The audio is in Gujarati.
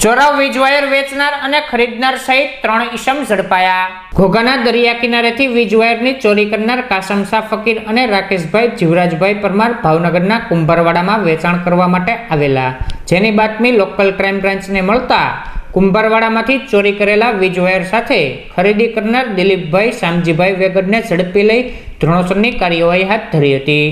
ચોરાવ વીજ વાયર વેચનાર અને ખરીદનાર સહિત 3 ઈસમ ઝડપાયા। ઘોઘાના દરિયા કિનારેથી વીજ વાયરની ચોરી કરનાર કાસમ શાહ ફકીર અને રાકેશભાઈ જીવરાજભાઈ પરમાર ભાવનગરના કુંભારવાડામાં વેચાણ કરવા માટે આવેલા, જેની બાતમી લોકલ ક્રાઇમ બ્રાન્ચને મળતા કુંભારવાડામાંથી ચોરી કરેલા વીજ વાયર સાથે ખરીદી કરનાર દિલીપભાઈ શામજીભાઈ વેગડને ઝડપી લઈ ધોરણસરની કાર્યવાહી હાથ ધરી હતી।